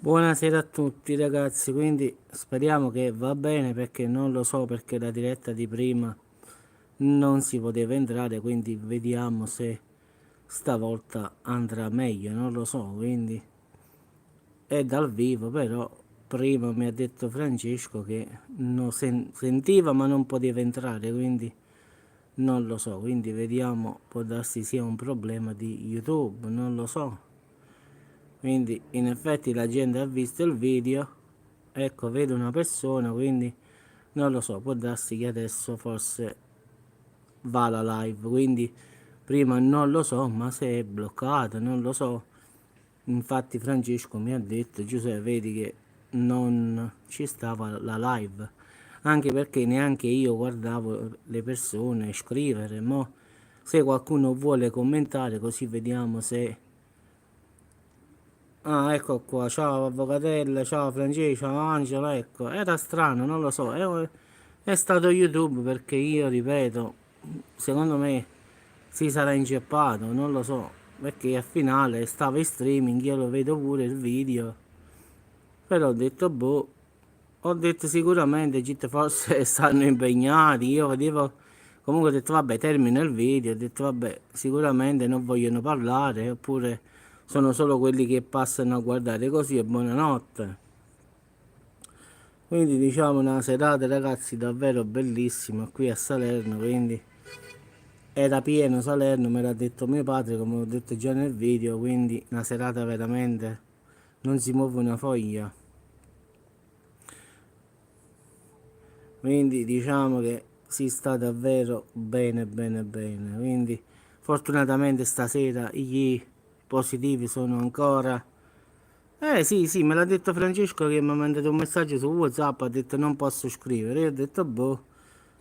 Buonasera a tutti ragazzi, quindi speriamo che va bene perché non lo so perché la diretta di prima non si poteva entrare, quindi vediamo se stavolta andrà meglio, non lo so, quindi è dal vivo, però prima mi ha detto Francesco che sentiva ma non poteva entrare, quindi non lo so, quindi vediamo, può darsi sia un problema di YouTube, non lo so. Quindi in effetti la gente ha visto il video, ecco, vedo una persona, quindi non lo so, può darsi che adesso forse va la live, quindi prima non lo so, ma se è bloccata, non lo so. Infatti Francesco mi ha detto, Giuseppe, vedi che non ci stava la live, anche perché neanche io guardavo le persone scrivere, mo se qualcuno vuole commentare così vediamo se... Ah, ecco qua, ciao Avvocatella, ciao Francesco, ciao Angelo, ecco, era strano, non lo so, è stato YouTube perché io, ripeto, secondo me si sarà inceppato, non lo so, perché al finale stava in streaming, io lo vedo pure il video, però ho detto, boh, ho detto sicuramente, forse stanno impegnati, io vedevo, comunque ho detto, vabbè, termina il video, ho detto, vabbè, sicuramente non vogliono parlare, oppure sono solo quelli che passano a guardare così e buonanotte. Quindi diciamo una serata ragazzi davvero bellissima qui a Salerno, quindi era pieno Salerno, me l'ha detto mio padre come ho detto già nel video, quindi una serata veramente non si muove una foglia. Quindi diciamo che si sta davvero bene bene bene. Quindi fortunatamente stasera i positivi sono ancora... sì, sì, me l'ha detto Francesco che mi ha mandato un messaggio su WhatsApp, ha detto non posso scrivere. Io ho detto boh,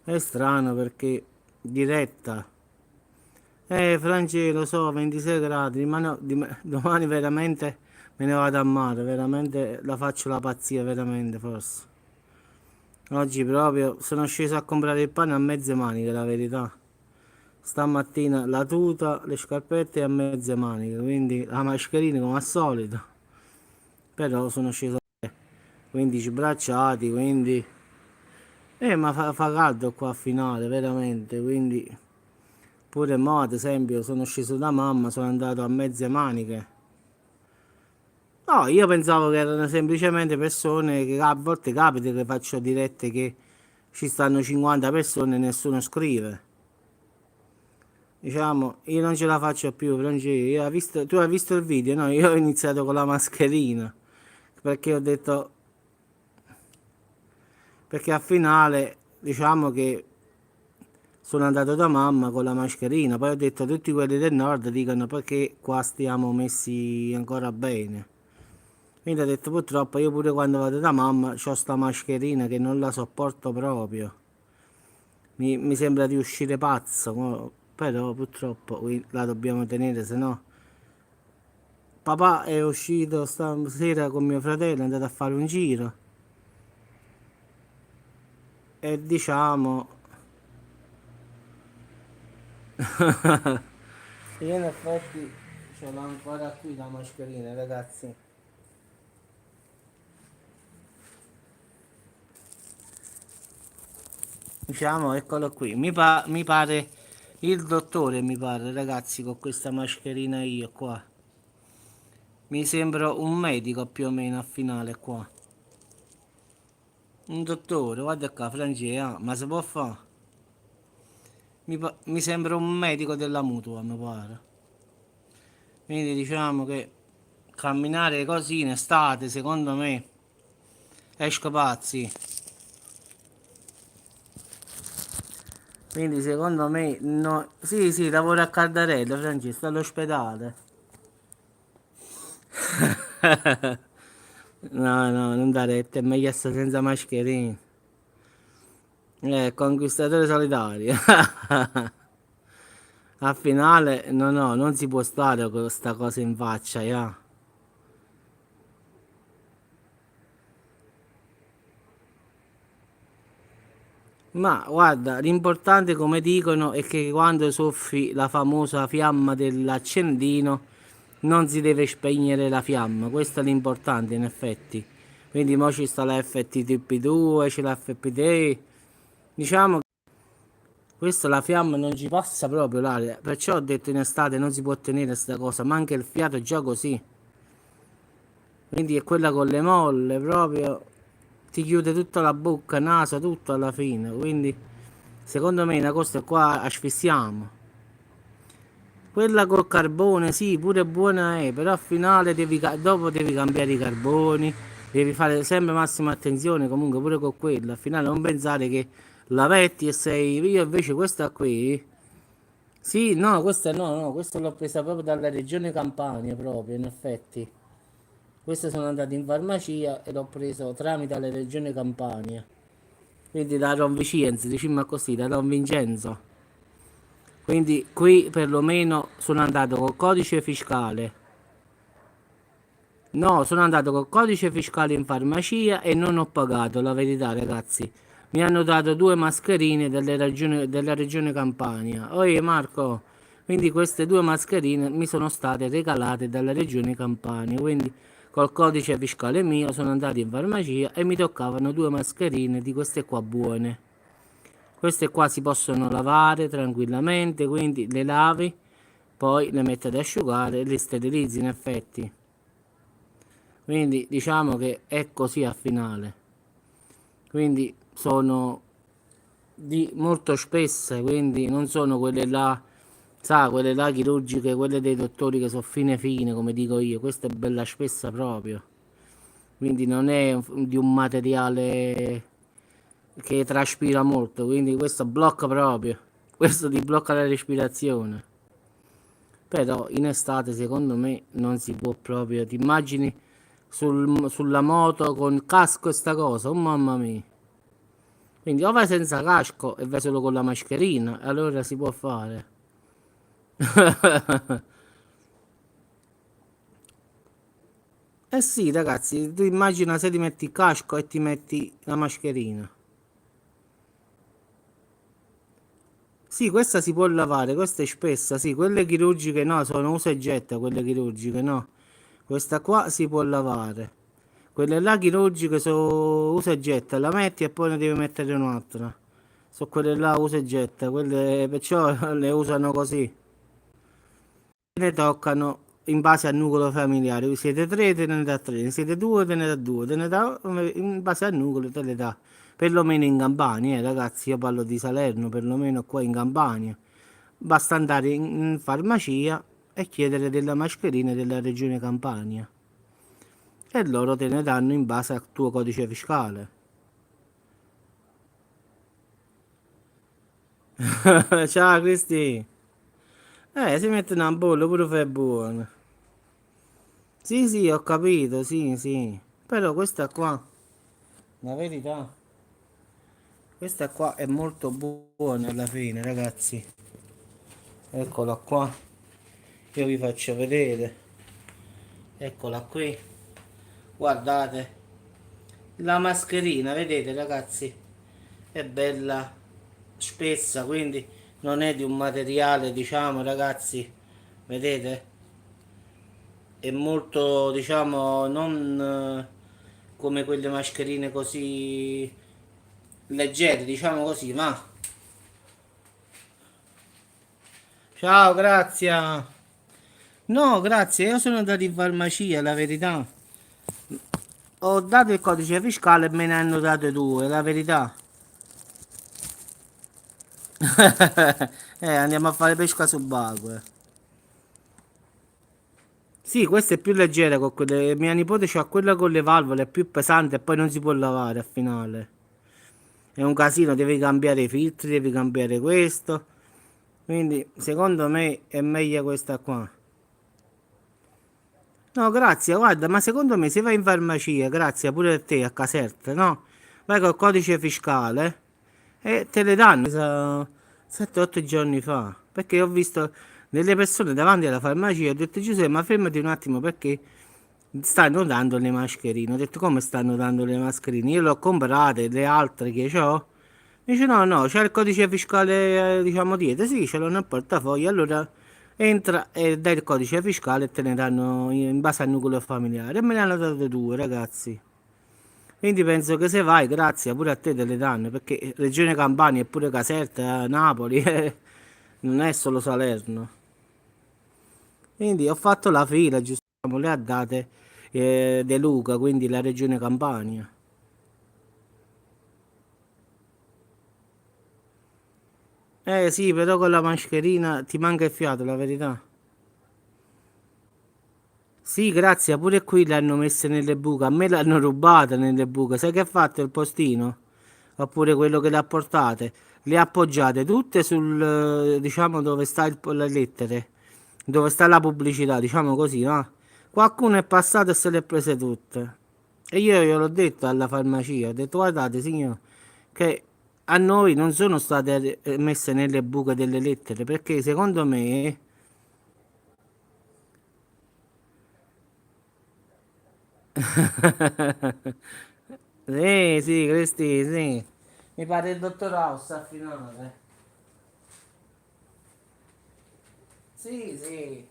è strano perché diretta. Francesco, lo so, 26 gradi, ma no, domani veramente me ne vado a mare, veramente la faccio la pazzia, veramente forse. Oggi proprio sono sceso a comprare il pane a mezze maniche, la verità. Stamattina la tuta, le scarpette a mezze maniche, quindi la mascherina come al solito. Però sono sceso a 15 bracciati, quindi... ma fa caldo qua a finale, veramente, quindi... Pure mo, ad esempio, sono sceso da mamma, sono andato a mezze maniche. No, io pensavo che erano semplicemente persone che a volte capita che faccio dirette che ci stanno 50 persone e nessuno scrive. Diciamo, io non ce la faccio più, Francesco. Tu hai visto il video? No, io ho iniziato con la mascherina. Perché ho detto, perché al finale, diciamo che sono andato da mamma con la mascherina. Poi ho detto, tutti quelli del nord dicono perché qua stiamo messi ancora bene. Quindi ho detto, purtroppo io pure quando vado da mamma ho sta mascherina che non la sopporto proprio. Mi sembra di uscire pazzo, però purtroppo la dobbiamo tenere, se no... Papà è uscito stasera con mio fratello, è andato a fare un giro e diciamo... Io in effetti ce l'ho ancora qui la mascherina, ragazzi. Diciamo, eccolo qui. Mi pare il dottore, mi pare, ragazzi, con questa mascherina io qua. Mi sembra un medico più o meno a finale qua. Un dottore, guarda qua, Francesca, ma si può fare? Mi sembra un medico della mutua, mi pare. Quindi diciamo che camminare così in estate, secondo me, esco pazzi. Quindi secondo me, no. Sì, sì, lavoro a Caldarello, Francesco, sta all'ospedale. No, no, non da retta, è meglio essere senza mascherina. Conquistatore solitario. A finale, no, no, non si può stare con questa cosa in faccia, ya. Ma guarda, l'importante, come dicono, è che quando soffi la famosa fiamma dell'accendino non si deve spegnere la fiamma, questo è l'importante in effetti. Quindi mo ci sta la FTTP2, c'è la FPD, diciamo che questo la fiamma non ci passa proprio l'aria, perciò ho detto in estate non si può tenere sta cosa, ma anche il fiato è già così. Quindi è quella con le molle proprio, ti chiude tutta la bocca, naso, tutto alla fine, quindi secondo me una cosa qua asfissiamo. Quella col carbone, sì, pure buona è, però al finale dopo devi cambiare i carboni, devi fare sempre massima attenzione comunque pure con quella. Al finale non pensare che la metti e sei. Io invece questa qui, sì, no, questa no, no, questa l'ho presa proprio dalla regione Campania proprio, in effetti. Questa sono andato in farmacia e l'ho preso tramite la regione Campania. Quindi da Don Vicenzo, diciamo così, da Don Vincenzo. Quindi qui perlomeno sono andato col codice fiscale. No, sono andato col codice fiscale in farmacia e non ho pagato, la verità, ragazzi. Mi hanno dato due mascherine della regione Campania. Oye Marco, quindi queste due mascherine mi sono state regalate dalla regione Campania. Quindi col codice fiscale mio sono andato in farmacia e mi toccavano due mascherine di queste qua buone. Queste qua si possono lavare tranquillamente, quindi le lavi, poi le metti ad asciugare e le sterilizzi in effetti. Quindi diciamo che è così a finale. Quindi sono di molto spesse, quindi non sono quelle là, sa, quelle là chirurgiche, quelle dei dottori che sono fine fine, come dico io. Questa è bella spessa proprio. Quindi non è di un materiale che traspira molto, quindi questo blocca proprio. Questo ti blocca la respirazione. Però in estate secondo me non si può proprio. Ti immagini sulla moto con casco e sta cosa? Oh mamma mia. Quindi o vai senza casco e vai solo con la mascherina, allora si può fare. Eh sì, ragazzi, tu immagina se ti metti il casco e ti metti la mascherina. Sì, questa si può lavare, questa è spessa, sì, quelle chirurgiche no, sono usa e getta, quelle chirurgiche no. Questa qua si può lavare. Quelle là chirurgiche sono usa e getta, la metti e poi ne devi mettere un'altra. Sono quelle là usa e getta, quelle perciò le usano così. Ne toccano in base al nucleo familiare. Siete tre, te ne dà tre, ne siete due, te ne dà due, te ne dà in base al nucleo te le dà. Perlomeno in Campania, ragazzi, io parlo di Salerno, perlomeno qua in Campania. Basta andare in farmacia e chiedere della mascherina della regione Campania. E loro te ne danno in base al tuo codice fiscale. Ciao Cristi. Si mette una bolla pure fai buono. Sì, sì, ho capito, sì, sì. Però questa qua, la verità, questa qua è molto buona alla fine, ragazzi. Eccola qua. Io vi faccio vedere. Eccola qui. Guardate. La mascherina, vedete, ragazzi? È bella spessa, quindi non è di un materiale, diciamo, ragazzi. Vedete? È molto, diciamo, non come quelle mascherine così leggere, diciamo così, ma ciao, grazie. No, grazie, io sono andato in farmacia, la verità. Ho dato il codice fiscale e me ne hanno date due, la verità. Andiamo a fare pesca subacquea. Sì, questa è più leggera con quelle. Mia nipote c'ha quella con le valvole, è più pesante e poi non si può lavare al finale. È un casino, devi cambiare i filtri, devi cambiare questo. Quindi, secondo me è meglio questa qua. No, grazie, guarda, ma secondo me se vai in farmacia, grazie pure a te a Caserta, no? Vai col codice fiscale e te le danno 7-8 giorni fa. Perché ho visto delle persone davanti alla farmacia e ho detto Giuseppe, ma fermati un attimo perché stanno dando le mascherine. Ho detto come stanno dando le mascherine? Io le ho comprate, le altre che ho. Dice no, no, c'è il codice fiscale, diciamo dietro. Sì, ce l'ho nel portafoglio. Allora Entra e dai il codice fiscale e te ne danno in base al nucleo familiare. E me ne hanno dato due, ragazzi. Quindi penso che se vai, grazie, pure a te te le danno, perché Regione Campania è pure Caserta, Napoli, non è solo Salerno. Quindi ho fatto la fila, giusto, le ha date De Luca, quindi la Regione Campania. Eh sì, però con la mascherina ti manca il fiato, la verità. Sì, grazie, pure qui le hanno messe nelle buche, a me l'hanno rubata nelle buche. Sai che ha fatto il postino? Oppure quello che le ha portate? Le ha appoggiate tutte sul, diciamo, dove sta le lettere, dove sta la pubblicità, diciamo così, no? Qualcuno è passato e se le ha prese tutte. E io gliel'ho detto alla farmacia, ho detto guardate signor, che a noi non sono state messe nelle buche delle lettere, perché secondo me... Sì, sì, Cristi, sì. Mi pare il dottor House a finale. Sì, sì.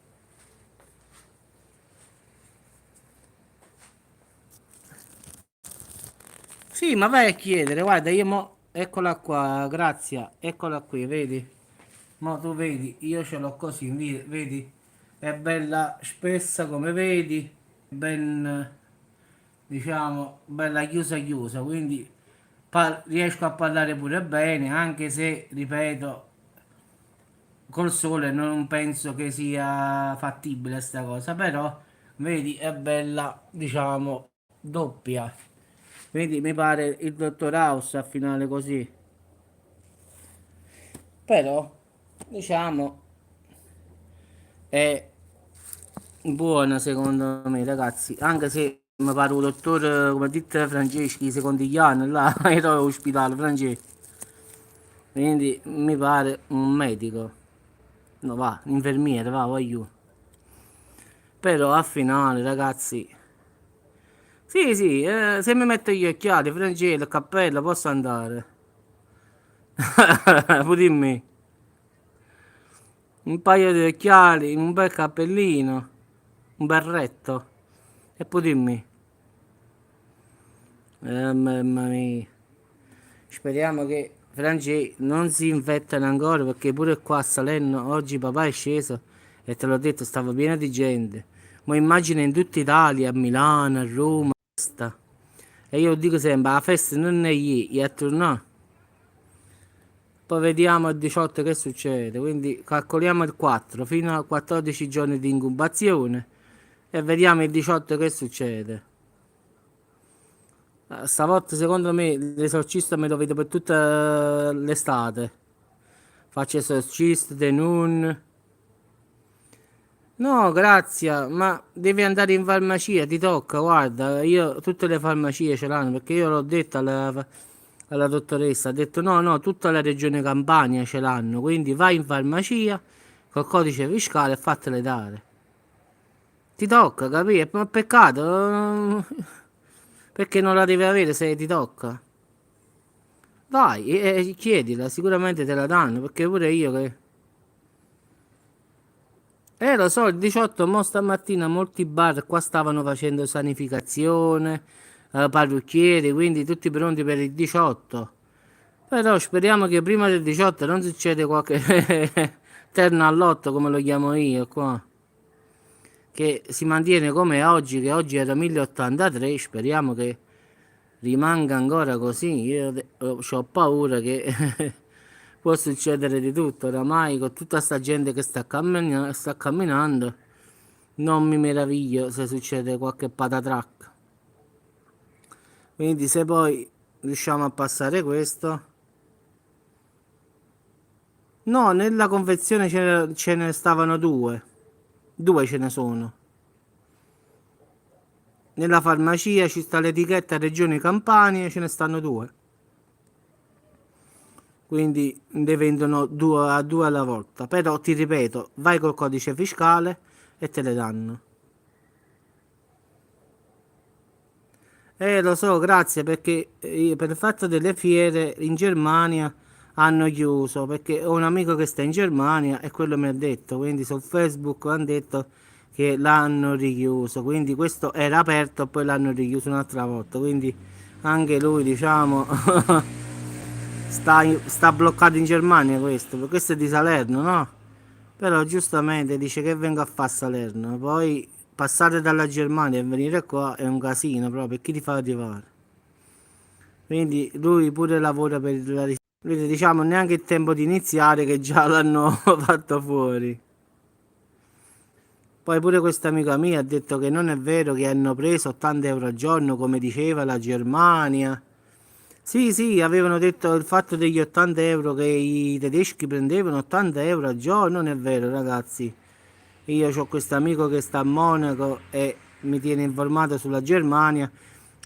Sì, ma vai a chiedere, guarda, io mo... Eccola qua, grazie, eccola qui, vedi? Mo tu vedi, io ce l'ho così, vedi? È bella spessa come vedi, ben, diciamo, bella chiusa chiusa, quindi riesco a parlare pure bene, anche se, ripeto, col sole non penso che sia fattibile sta cosa, però vedi è bella, diciamo, doppia. Vedi, mi pare il dottor House a finale così. Però, diciamo, è buona secondo me, ragazzi. Anche se mi pare un dottore, come dite Franceschi, secondigliano, là, ero all'ospedale francese. Quindi mi pare un medico. No, va, infermiere, va, voglio. Però a finale, ragazzi, sì, sì, se mi metto gli occhiali, Francesco, il cappello, posso andare. Pure dimmi, un paio di occhiali, un bel cappellino, un berretto. E poi dimmi, mamma mia. Speriamo che Francesco non si infettano ancora perché pure qua a Salerno oggi papà è sceso e te l'ho detto, stava pieno di gente. Ma immagina in tutta Italia, a Milano, a Roma, sta. E io dico sempre, la festa non è ieri, è a tornare. Poi vediamo il 18 che succede, quindi calcoliamo il 4 fino a 14 giorni di incubazione e vediamo il 18 che succede. Stavolta secondo me l'esorcista me lo vedo per tutta l'estate. Faccio esorcista, The Nun. No, grazie, ma devi andare in farmacia, ti tocca, guarda, io tutte le farmacie ce l'hanno perché io l'ho detto alla dottoressa, ha detto no, no, tutta la regione Campania ce l'hanno, quindi vai in farmacia col codice fiscale e fatele dare. Ti tocca, capire? Ma peccato, perché non la devi avere se ti tocca. Vai e chiedila, sicuramente te la danno, perché pure io che... Lo so, il 18, mo stamattina molti bar qua stavano facendo sanificazione, parrucchieri, quindi tutti pronti per il 18. Però speriamo che prima del 18 non succede qualche terno all'otto, come lo chiamo io qua, che si mantiene come oggi, che oggi era 1083, speriamo che rimanga ancora così. Io ho paura che può succedere di tutto, oramai con tutta sta gente che sta camminando. Non mi meraviglio se succede qualche patatrack. Quindi se poi riusciamo a passare questo... No, nella confezione ce ne stavano due. Due ce ne sono. Nella farmacia ci sta l'etichetta Regione Campania, ce ne stanno due. Quindi ne vendono due alla volta. Però ti ripeto, vai col codice fiscale e te le danno. Lo so, grazie perché per il fatto delle fiere in Germania hanno chiuso, perché ho un amico che sta in Germania e quello mi ha detto, quindi su Facebook hanno detto che l'hanno richiuso, quindi questo era aperto e poi l'hanno richiuso un'altra volta, quindi anche lui diciamo sta bloccato in Germania questo è di Salerno, no? Però giustamente dice che vengo a fare a Salerno, poi passare dalla Germania e venire qua è un casino proprio, chi ti fa arrivare? Quindi lui pure lavora per la quindi diciamo neanche il tempo di iniziare che già l'hanno fatto fuori. Poi pure questa amica mia ha detto che non è vero che hanno preso 80 euro al giorno come diceva la Germania. Sì, sì, avevano detto il fatto degli 80 euro che i tedeschi prendevano 80 euro al giorno, non è vero ragazzi. Io ho questo amico che sta a Monaco e mi tiene informato sulla Germania.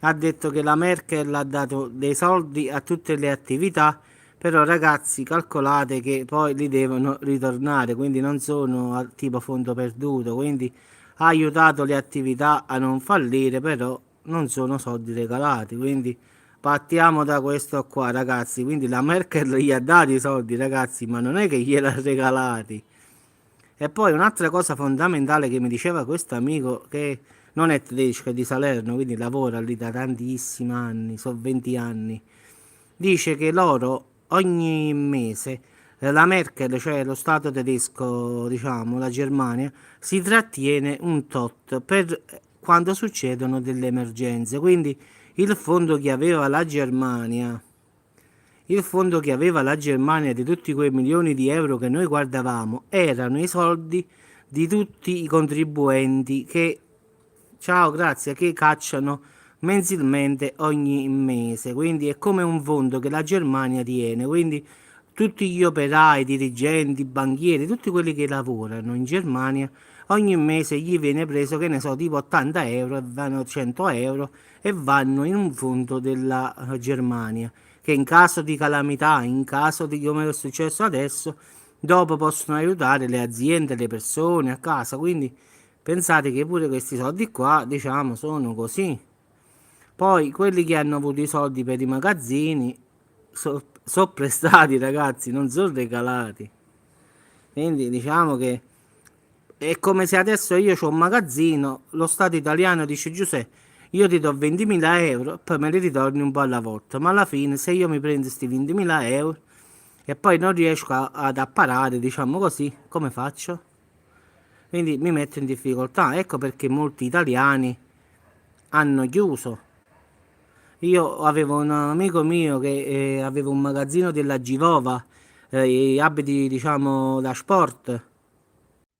Ha detto che la Merkel ha dato dei soldi a tutte le attività, però ragazzi calcolate che poi li devono ritornare, quindi non sono tipo fondo perduto, quindi ha aiutato le attività a non fallire, però non sono soldi regalati, quindi partiamo da questo qua ragazzi, quindi la Merkel gli ha dato i soldi ragazzi, ma non è che glieli ha regalati. E poi un'altra cosa fondamentale che mi diceva questo amico che non è tedesco, è di Salerno, quindi lavora lì da tantissimi anni, sono 20 anni, dice che loro ogni mese la Merkel, cioè lo Stato tedesco, diciamo, la Germania, si trattiene un tot per quando succedono delle emergenze. Quindi il fondo che aveva la Germania il fondo che aveva la Germania di tutti quei milioni di euro che noi guardavamo erano i soldi di tutti i contribuenti che, ciao, grazie, che cacciano mensilmente ogni mese. Quindi è come un fondo che la Germania tiene. Quindi tutti gli operai, dirigenti, banchieri, tutti quelli che lavorano in Germania, ogni mese gli viene preso, che ne so, tipo 80 euro e vanno 100 euro e vanno in un fondo della Germania che in caso di calamità, in caso di come è successo adesso, dopo possono aiutare le aziende, le persone a casa. Quindi pensate che pure questi soldi qua, diciamo, sono così. Poi quelli che hanno avuto i soldi per i magazzini sono prestati, ragazzi, non sono regalati. Quindi diciamo che è come se adesso io ho un magazzino, lo Stato italiano dice Giuseppe, io ti do 20.000 euro e poi me li ritorni un po' alla volta, ma alla fine se io mi prendo questi 20.000 euro e poi non riesco ad apparare, diciamo così, come faccio? Quindi mi metto in difficoltà, ecco perché molti italiani hanno chiuso. Io avevo un amico mio che aveva un magazzino della Givova, abiti diciamo da sport.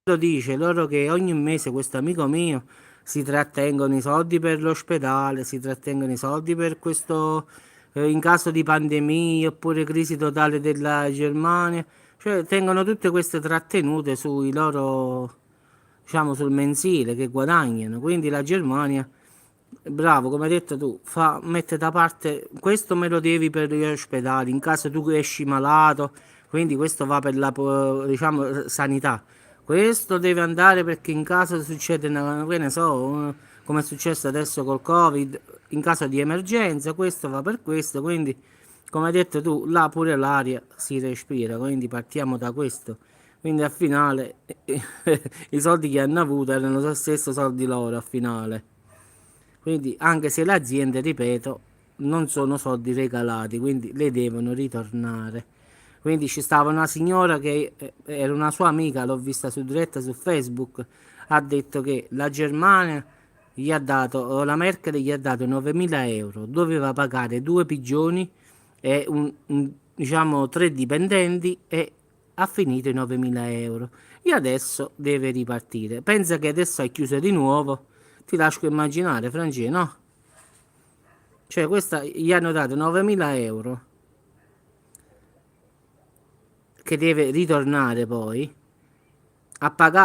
Lo dice loro che ogni mese questo amico mio si trattengono i soldi per l'ospedale, si trattengono i soldi per questo in caso di pandemia oppure crisi totale della Germania, cioè tengono tutte queste trattenute sui loro, diciamo, sul mensile che guadagnano. Quindi la Germania, bravo, come hai detto tu, mette da parte questo me lo devi per gli ospedali, in caso tu esci malato, quindi questo va per la, diciamo, sanità. Questo deve andare perché in caso succede, che ne so, come è successo adesso col Covid, in caso di emergenza, questo va per questo, quindi come hai detto tu, là pure l'aria si respira, quindi partiamo da questo. Quindi al finale i soldi che hanno avuto erano lo stesso soldi loro al finale. Quindi anche se le aziende, ripeto, non sono soldi regalati, quindi le devono ritornare. Quindi ci stava una signora che era una sua amica, l'ho vista su diretta su Facebook, ha detto che la Germania gli ha dato, o la Merkel gli ha dato 9.000 euro, doveva pagare due pigioni e diciamo tre dipendenti e ha finito i 9.000 euro. E adesso deve ripartire. Pensa che adesso è chiuso di nuovo. Ti lascio immaginare, Frangie, no? Cioè, questa gli hanno dato 9.000 euro che deve ritornare poi.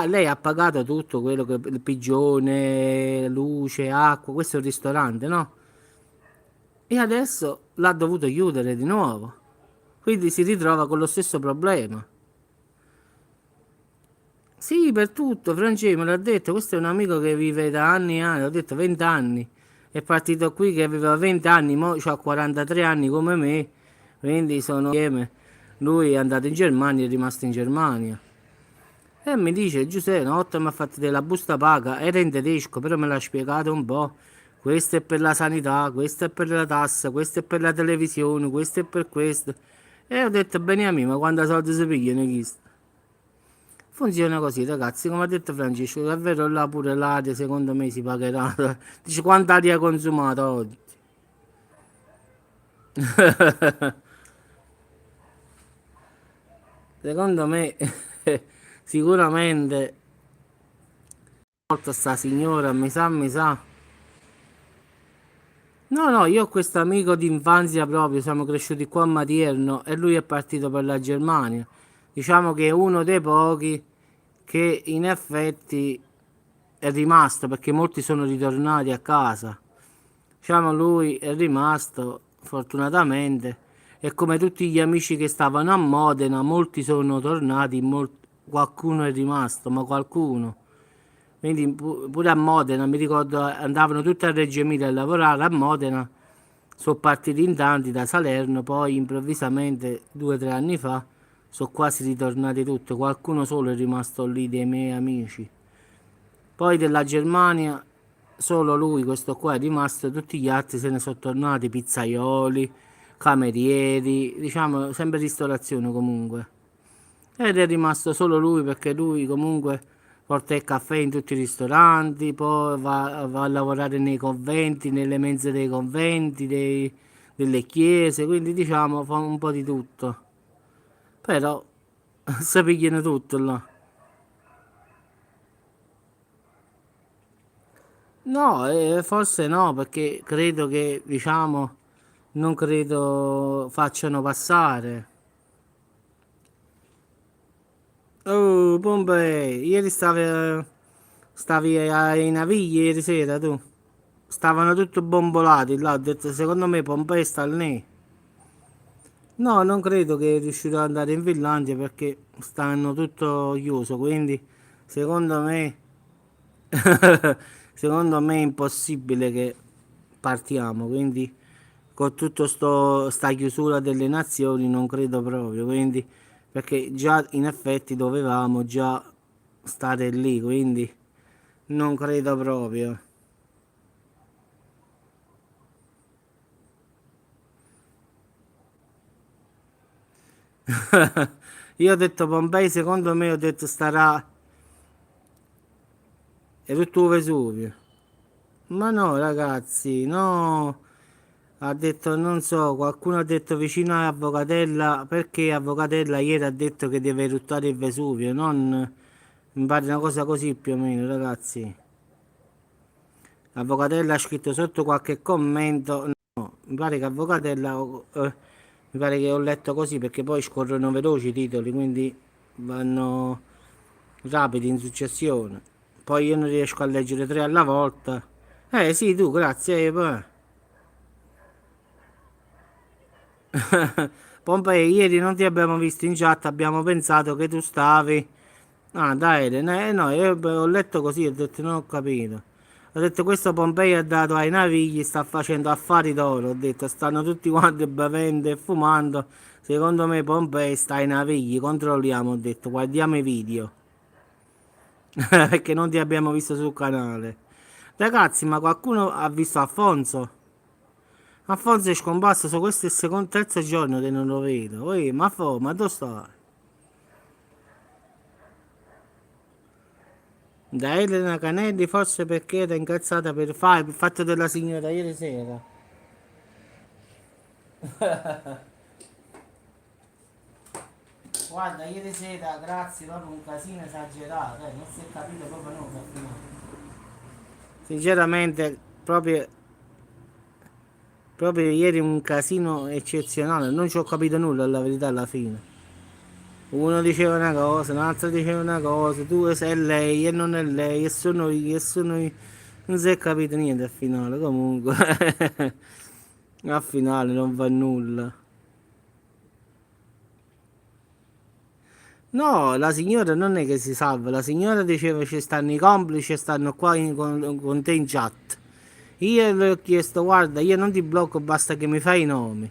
Lei ha pagato tutto quello che il pigione, luce, acqua, questo è un ristorante, no? E adesso l'ha dovuto chiudere di nuovo. Quindi si ritrova con lo stesso problema. Sì, per tutto, Francesco me l'ha detto, questo è un amico che vive da anni e anni, ho detto 20 anni, è partito qui che aveva 20 anni, mo c'ha 43 anni come me, quindi sono insieme Lui è andato in Germania, è rimasto in Germania. E mi dice, Giuseppe, una volta mi ha fatto della busta paga, era in tedesco, però me l'ha spiegato un po'. Questo è per la sanità, questo è per la tassa, questo è per la televisione, questo è per questo. E ho detto, bene a me, ma quando soldi si pigliano questo? Funziona così, ragazzi, come ha detto Francesco, è vero là pure l'aria, secondo me si pagherà. Dice quanta aria ha consumato oggi? Secondo me, sicuramente, volta sta signora, mi sa. No, no, io ho questo amico d'infanzia proprio, siamo cresciuti qua a Matierno e lui è partito per la Germania. Diciamo che è uno dei pochi che in effetti è rimasto perché molti sono ritornati a casa. Diciamo lui è rimasto fortunatamente e come tutti gli amici che stavano a Modena, molti sono tornati, qualcuno è rimasto, ma qualcuno. Quindi pure a Modena, mi ricordo, andavano tutti a Reggio Emilia a lavorare, a Modena sono partiti in tanti da Salerno, poi improvvisamente 2 o 3 anni fa sono quasi ritornati tutti, qualcuno solo è rimasto lì dei miei amici. Poi della Germania solo lui, questo qua è rimasto, tutti gli altri se ne sono tornati, pizzaioli, camerieri, diciamo sempre ristorazione comunque. Ed è rimasto solo lui perché lui comunque porta il caffè in tutti i ristoranti, poi va a lavorare nei conventi, nelle mense dei conventi, delle chiese, quindi diciamo fa un po' di tutto. Però si pigliano tutto là. No, forse no, perché credo che, diciamo, non credo facciano passare. Oh, Pompei, ieri stavi ai Navigli ieri sera tu? Stavano tutti bombolati là, ho detto, secondo me Pompei sta lì. No, non credo che riuscirò ad andare in Finlandia perché stanno tutto chiuso, quindi secondo me, secondo me è impossibile che partiamo, quindi con tutto sta chiusura delle nazioni non credo proprio, quindi perché già in effetti dovevamo già stare lì, quindi non credo proprio. Io ho detto Pompei, secondo me ho detto starà è tutto Vesuvio. Ma no, ragazzi, no. Ha detto, non so, qualcuno ha detto vicino a Avocatella, perché Avocatella ieri ha detto che deve eruttare il Vesuvio, non mi pare una cosa così più o meno, ragazzi. Avocatella ha scritto sotto qualche commento, no, mi pare che Avocatella, mi pare che ho letto così perché poi scorrono veloci i titoli, quindi vanno rapidi in successione. Poi io non riesco a leggere tre alla volta. Sì, tu, grazie. Poi. Pompei, ieri non ti abbiamo visto in chat, abbiamo pensato che tu stavi. Ah, dai, no, io ho letto così, ho detto non ho capito. Ho detto questo Pompei ha dato ai navigli, sta facendo affari d'oro, ho detto stanno tutti quanti bevendo e fumando. Secondo me Pompei sta ai navigli, controlliamo, ho detto, guardiamo i video. Perché non ti abbiamo visto sul canale. Ragazzi, ma qualcuno ha visto Alfonso? Alfonso è scomparso, su questo è il secondo, terzo giorno che non lo vedo. Ma dove sta? Da Elena Canelli, forse perché era incazzata per fare il fatto della signora ieri sera. Guarda, ieri sera, grazie, proprio un casino esagerato, non si è capito proprio nulla al finale. Sinceramente, proprio ieri un casino eccezionale, non ci ho capito nulla, la verità, alla fine. Uno diceva una cosa, l'altro diceva una cosa, tu sei lei e non è lei, e sono io. Non si è capito niente al finale, comunque. Al finale non va nulla. No, la signora non è che si salva, la signora diceva ci stanno i complici e stanno qua con te in chat. Io le ho chiesto, guarda, io non ti blocco, basta che mi fai i nomi.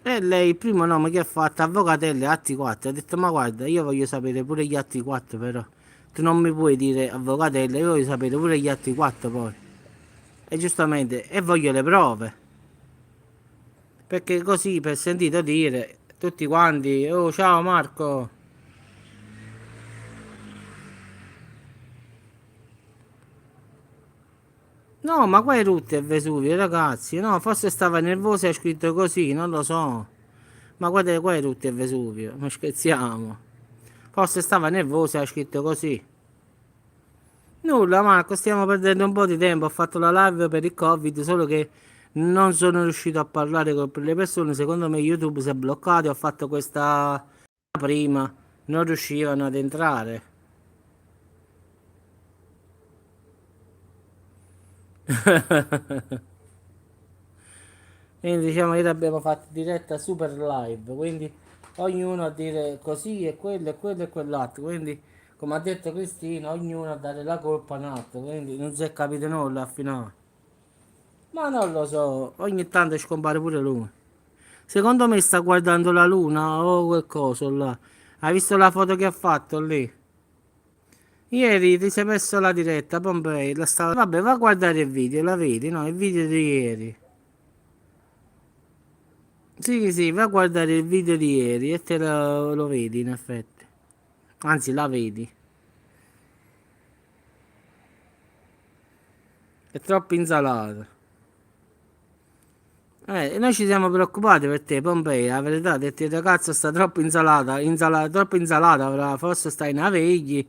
E lei, il primo nome che ha fatto, Avvocatelli, Atti 4. Ha detto, ma guarda, io voglio sapere pure gli Atti 4 però. Tu non mi puoi dire Avvocatelli, io voglio sapere pure gli Atti 4 poi. E giustamente, e voglio le prove. Perché così, per sentito dire, tutti quanti, oh ciao Marco. No, ma qua è Rutte e Vesuvio, ragazzi. No, forse stava nervoso e ha scritto così, non lo so. Ma guarda, qua è Rutte e Vesuvio, ma scherziamo. Forse stava nervoso e ha scritto così. Nulla, Marco, stiamo perdendo un po' di tempo. Ho fatto la live per il Covid, solo che non sono riuscito a parlare con le persone. Secondo me YouTube si è bloccato e ho fatto questa prima. Non riuscivano ad entrare. Quindi diciamo che abbiamo fatto diretta super live. Quindi ognuno a dire così e quello e quell'altro. Quindi, come ha detto Cristina, ognuno a dare la colpa a un altro. Quindi non si è capito nulla a finale. Ma non lo so, ogni tanto scompare pure lui. Secondo me sta guardando la luna o quel coso là. Hai visto la foto che ha fatto lì? Ieri ti sei perso la diretta, Pompei. Vabbè, va a guardare il video, la vedi, no? Il video di ieri. Sì, sì, va a guardare il video di ieri e lo vedi in effetti. Anzi, la vedi. È troppo insalata. Noi ci siamo preoccupati per te, Pompei. La verità, ha detto il ragazzo sta troppo troppo insalata, forse sta in avegli.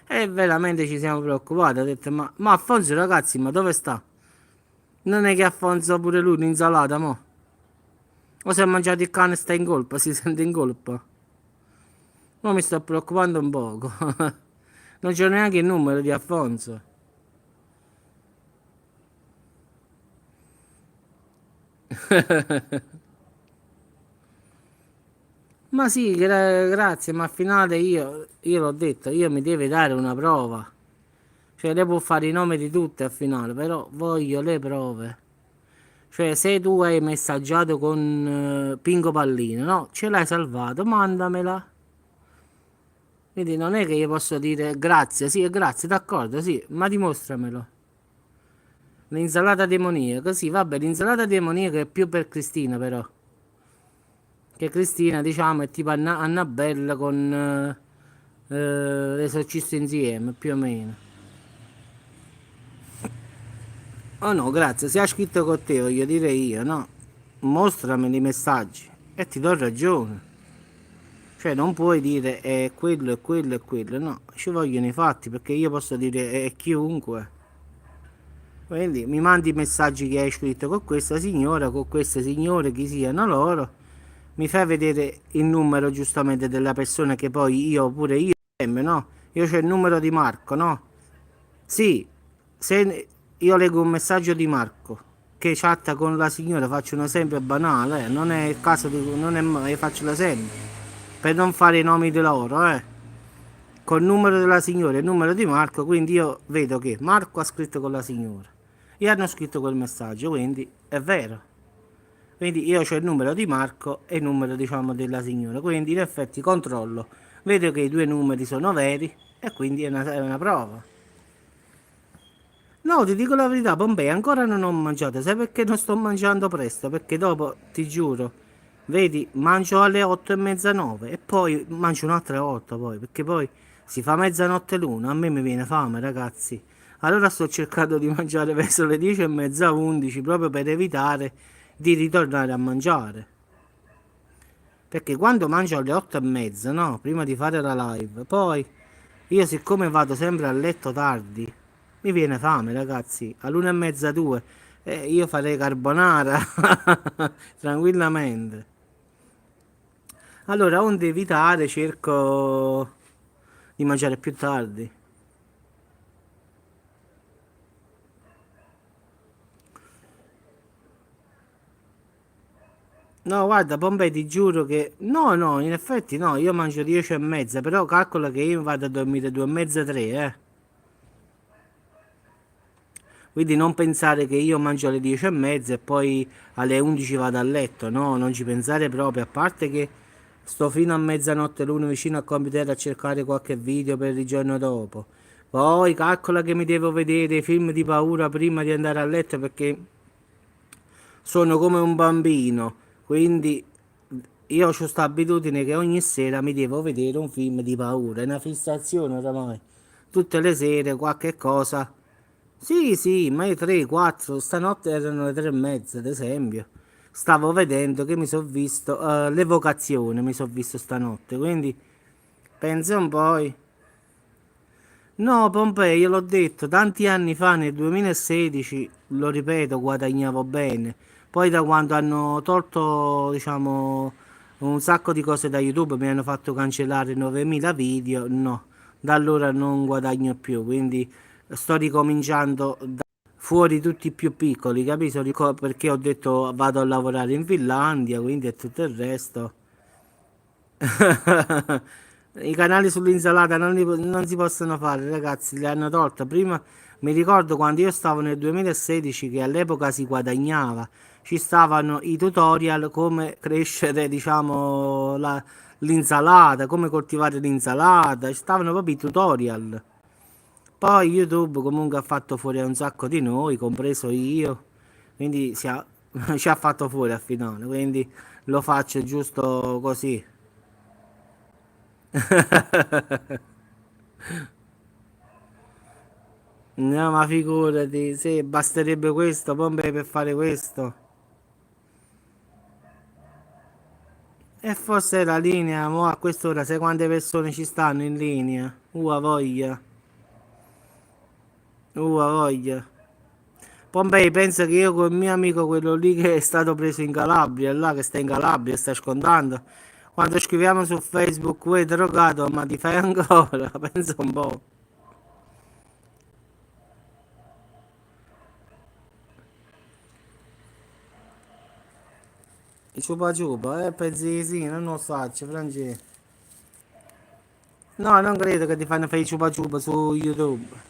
E veramente ci siamo preoccupati. Ha detto, ma Alfonso, ragazzi, ma dove sta? Non è che Alfonso pure lui l'insalata, mo? O si è mangiato il cane e sta in colpa, si sente in colpa. Ma mi sto preoccupando un poco. Non c'è neanche il numero di Alfonso. Ma sì, grazie, ma al finale io l'ho detto, io mi deve dare una prova. Cioè, lei può fare i nomi di tutte al finale, però voglio le prove. Cioè, se tu hai messaggiato con Pinco Pallino, no? Ce l'hai salvato, mandamela. Quindi non è che io posso dire grazie, sì, grazie, d'accordo, sì, ma dimostramelo. L'insalata demoniaca, sì, vabbè, l'insalata demoniaca è più per Cristina, però. Che Cristina, diciamo, è tipo Annabella con l'esorcista insieme, più o meno. Oh no, grazie, se ha scritto con te, voglio dire io, no? Mostrameli i messaggi e ti do ragione. Cioè, non puoi dire è quello, è quello, è quello, no, ci vogliono i fatti perché io posso dire è chiunque. Quindi mi mandi i messaggi che hai scritto con questa signora, con queste signore, chi siano loro, mi fai vedere il numero giustamente della persona che poi io pure io, no? Io c'ho il numero di Marco, no? Sì, se io leggo un messaggio di Marco che chatta con la signora, faccio un esempio banale, non è il caso di, non è mai, faccio l'esempio, per non fare i nomi di loro, col numero della signora e il numero di Marco, quindi io vedo che Marco ha scritto con la signora e hanno scritto quel messaggio, quindi è vero. Quindi io ho il numero di Marco e il numero diciamo della signora, quindi in effetti controllo, vedo che i due numeri sono veri e quindi è una prova. No, ti dico la verità, Pompei, ancora non ho mangiato, sai perché non sto mangiando presto? Perché dopo, ti giuro, vedi, mangio alle 8 e mezza 9 e poi mangio un'altra volta poi, perché poi si fa mezzanotte l'una, a me mi viene fame, ragazzi. Allora sto cercando di mangiare verso le 10 e mezza 11 proprio per evitare di ritornare a mangiare. Perché quando mangio alle 8 e mezza, no, prima di fare la live, poi io siccome vado sempre a letto tardi, mi viene fame, ragazzi, all'una e mezza, due, io farei carbonara tranquillamente. Allora, onde evitare, cerco di mangiare più tardi. No, guarda, Pompei, ti giuro che... No, no, in effetti no, io mangio 10 e mezza, però calcola che io vado a dormire 2 e mezza, 3, eh. Quindi non pensare che io mangio alle 10:30 e poi alle 11 vado a letto, no, non ci pensare proprio, a parte che sto fino a mezzanotte l'uno vicino al computer a cercare qualche video per il giorno dopo. Poi calcola che mi devo vedere film di paura prima di andare a letto perché sono come un bambino, quindi io ho questa abitudine che ogni sera mi devo vedere un film di paura, è una fissazione oramai. Tutte le sere qualche cosa. Sì, sì, ma i 3, 4, stanotte erano le 3:30, ad esempio. Stavo vedendo che mi sono visto l'evocazione, mi sono visto stanotte, quindi pensa un po'. No, Pompei, io l'ho detto, tanti anni fa, nel 2016, lo ripeto, guadagnavo bene. Poi da quando hanno tolto, diciamo, un sacco di cose da YouTube, mi hanno fatto cancellare 9.000 video, no, da allora non guadagno più, quindi sto ricominciando da fuori tutti i più piccoli, capito? Perché ho detto vado a lavorare in Finlandia, quindi e tutto il resto. I canali sull'insalata non si possono fare, ragazzi, li hanno tolto. Prima mi ricordo quando io stavo nel 2016 che all'epoca si guadagnava, ci stavano i tutorial come crescere, diciamo, l'insalata, come coltivare l'insalata, ci stavano proprio i tutorial. Poi YouTube comunque ha fatto fuori un sacco di noi, compreso io, quindi ci ha fatto fuori al finale, quindi lo faccio giusto così. No, ma figurati, sì, basterebbe questo, Pompei, per fare questo. E forse la linea, mo a quest'ora, sai quante persone ci stanno in linea? Voglia, voglia. Pompei, pensa che io con il mio amico, quello lì che è stato preso in Calabria, là che sta in Calabria, sta scontando, quando scriviamo su Facebook, uè, drogato, ma ti fai ancora? Pensa un po'. Ciupa ciupa, pensi di sì, non lo so, Francesco. No, non credo che ti fanno fare i ciupa ciupa su YouTube.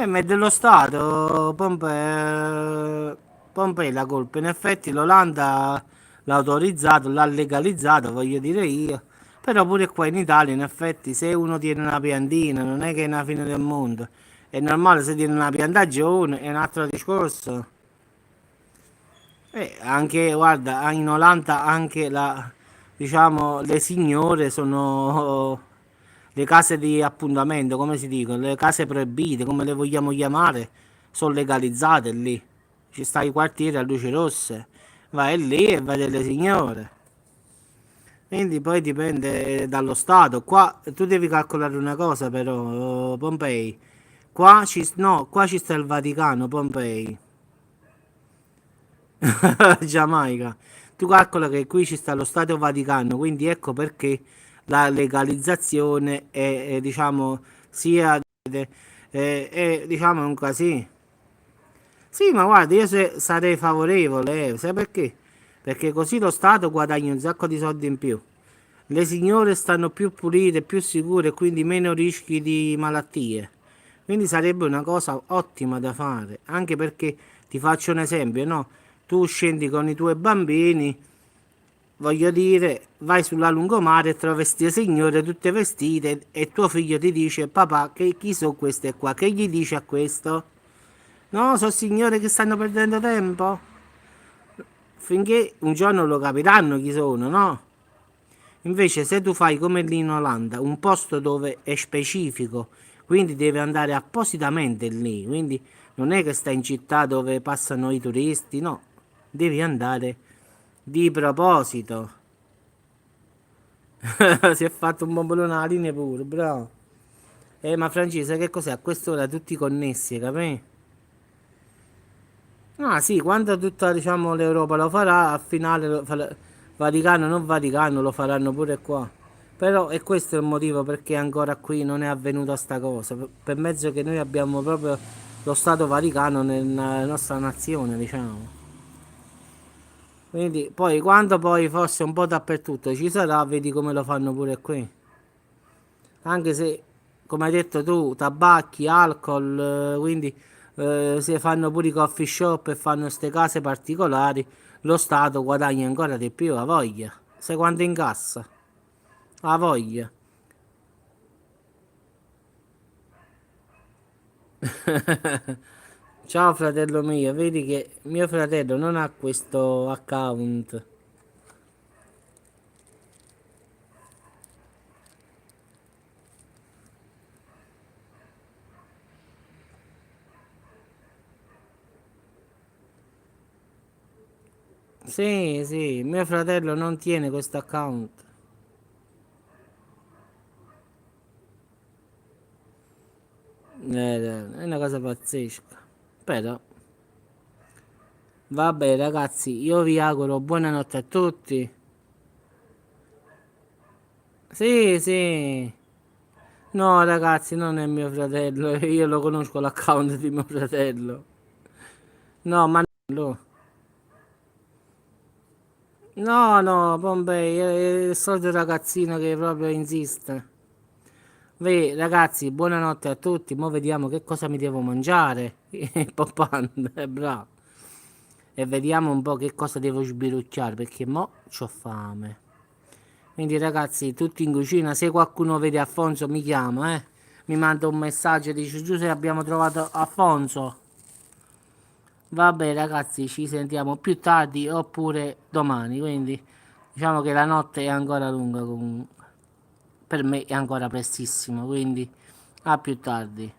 Ma è dello Stato, Pompei la colpa. In effetti l'Olanda l'ha autorizzato, l'ha legalizzato, voglio dire io. Però pure qua in Italia, in effetti, se uno tiene una piantina, non è che è una fine del mondo. È normale se tiene una piantagione, è un altro discorso. Anche, guarda, in Olanda anche diciamo, le signore sono le case di appuntamento, come si dicono, le case proibite, come le vogliamo chiamare, sono legalizzate lì. Ci sta i quartieri a luci rosse, vai lì e vai delle signore. Quindi poi dipende dallo Stato. Qua tu devi calcolare una cosa però, Pompei. No, qua ci sta il Vaticano, Pompei. Giamaica. Tu calcola che qui ci sta lo Stato Vaticano, quindi ecco perché la legalizzazione diciamo, sia diciamo un casino. Sì, ma guarda, io sarei favorevole, sai perché? Perché così lo Stato guadagna un sacco di soldi in più. Le signore stanno più pulite, più sicure e quindi meno rischi di malattie. Quindi sarebbe una cosa ottima da fare, anche perché ti faccio un esempio, no? Tu scendi con i tuoi bambini, voglio dire, vai sulla lungomare e trovi queste signore tutte vestite e tuo figlio ti dice, papà, chi sono queste qua? Che gli dici a questo? No, sono signore che stanno perdendo tempo. Finché un giorno lo capiranno chi sono, no? Invece se tu fai come lì in Olanda, un posto dove è specifico, quindi devi andare appositamente lì, quindi non è che stai in città dove passano i turisti, no, devi andare di proposito. Si è fatto un bombolone alla linea pure, bravo. Ma Francesca, che cos'è? A quest'ora tutti connessi, capì? Ah sì, quando tutta diciamo l'Europa lo farà, al finale Vaticano non Vaticano lo faranno pure qua. Però è questo il motivo perché ancora qui non è avvenuta sta cosa, per mezzo che noi abbiamo proprio lo Stato Vaticano nella nostra nazione, diciamo. Quindi poi quando poi forse un po' dappertutto ci sarà, vedi come lo fanno pure qui. Anche se come hai detto tu, tabacchi, alcol, quindi se fanno pure i coffee shop e fanno queste case particolari, lo Stato guadagna ancora di più, ha voglia. Sai quanto incassa? Ha voglia. Ciao fratello mio, vedi che mio fratello non ha questo account. Sì, sì, mio fratello non tiene questo account. È una cosa pazzesca. Però, vabbè ragazzi, io vi auguro buonanotte a tutti. Sì, sì. No ragazzi, non è mio fratello, io lo conosco l'account di mio fratello. No, ma no. No, no, Pompei, è il solito ragazzino che proprio insiste. Beh, ragazzi, buonanotte a tutti. Mo' vediamo che cosa mi devo mangiare. Poppando, è bravo. E vediamo un po' che cosa devo sbirucciare perché mo' c'ho fame. Quindi, ragazzi, tutti in cucina. Se qualcuno vede Afonso, mi chiama, eh. Mi manda un messaggio e dice: Giuseppe, abbiamo trovato Afonso. Vabbè, ragazzi, ci sentiamo più tardi oppure domani. Quindi, diciamo che la notte è ancora lunga comunque. Per me è ancora prestissimo. Quindi, a più tardi.